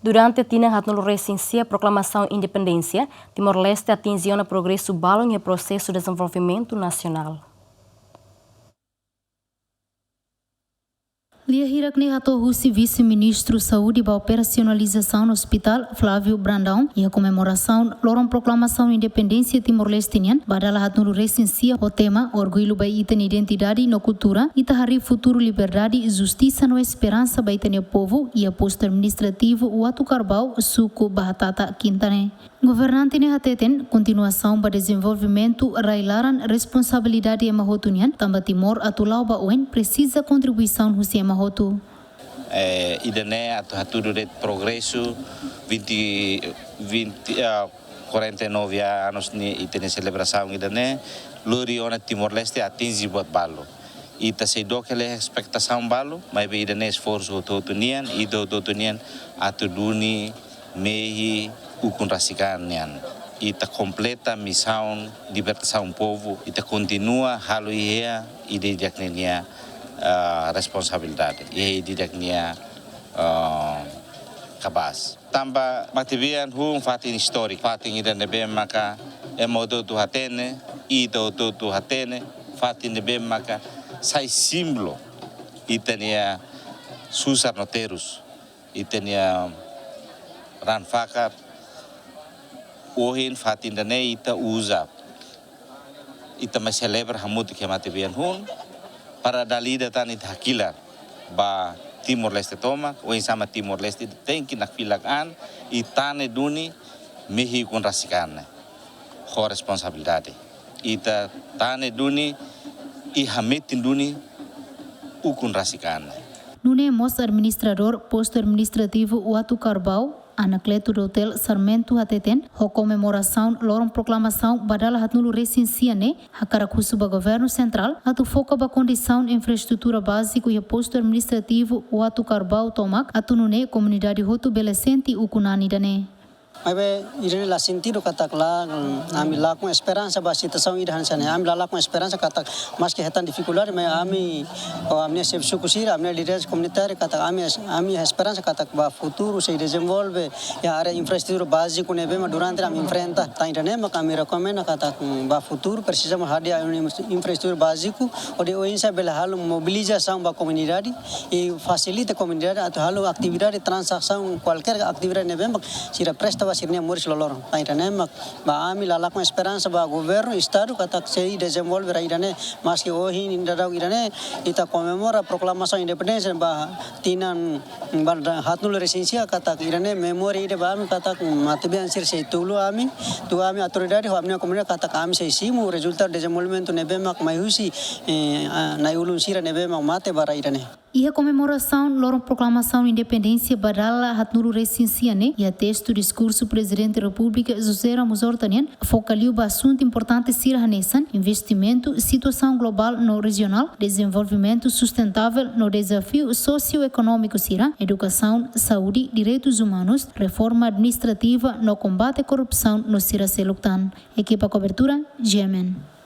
Durante a tina hatnul recensia proclamação independência, Timor-Leste atingiu no progresso balo em processo de desenvolvimento nacional. Lia Hirakni Hatohusi, vice-ministro Saúde para operacionalização no hospital Flávio Brandão e a comemoração loram proclamação independência timor-lestinian badala hatnuru recensia o tema orgulho ba itan identidade no cultura e tahari futuro liberdade e justiça no esperança ba itan povo e a posto administrativo o atu Carbau suco Bahatata Quintane. Governante ne hateten continuação para desenvolvimento railaran responsabilidade e mahotunian tamba Timor atulau ba uen precisa contribuição husi mahotu. Idane atu de progresso 49 anos ni itene celebração idane luriona Timor-Leste atinge bot balo. Ita se do que le expectação balo, mas be idane esforço totunian e do totunian atu duni mehi ukun rasikan nian. Ita completa missão libertação povo, ita continua halu ia ide jaknenia responsabilidade e didaknia capaz. Tamba mativian fatin histórico, fatin ida nebe maka modo tu hatene e do tu hatene fatin nebe maka sai símbolo itania susar noteros itania ranfakar ohin fatin dane ita usa ita me celebra hamut que mativian para dalida tani hakila ba Timor-Leste toma o sama Timor-Leste tem que nafilakan e tane duni mehi kun rasikan ho responsabilidade ita tane duni e hametin duni ukun rasikan. Nune mos administrador posto administrativo Uatu Carbau Anacleto do Hotel Sarmento Hateten, a comemoração loram proclamação badala hatnulu recensia ne hakarakusu ba governo central atu foca ba condição infraestrutura básica e posto administrativo o atu Carbau tomak atu nune comunidade hotu belecente ukunani dane. Mas irene lá sentido katak lá ami lá com esperança ba situação ida hansane ami lá com esperança katak mas que retan dificuldade mas ami amne se sukusira amne líderes comunitários katak ami esperança katak ba futuro se desenvolve ya área infraestrutura básica nebe mas durante ami enfrenta tá entendendo mas ami recomenda katak ba futuro precisamos hadia infraestrutura básica onde o insa bela halu mobilização ba comunidade e facilita a comunidade atu halu atividade transação qualquer atividade nebe mas sira presta sirnia moris lolor airane mak ba ami lala com esperança ba governo estado katak sei desenvolver airane mas que hoje ainda dá irane ita comemora a proclamação independência ba tinan ba hatnul recensia katak irane memori de ba ami katak matbian sir sei tulu ami tu ami autoridade ho amne comunidade katak ami sei simu resultado desenvolvimento nebe mak maiusi na ulun sira nebe mak mate bara irane. E a comemoração loram proclamação independência badala hatnulu recensia ne e a texto discurso presidente da República José Ramos Hortanian focaliu ba assunto importante sira hanesan investimento situação global no regional desenvolvimento sustentável no desafio socioeconômico sira educação saúde direitos humanos reforma administrativa no combate à corrupção no sira seluktan equipa cobertura Gemen.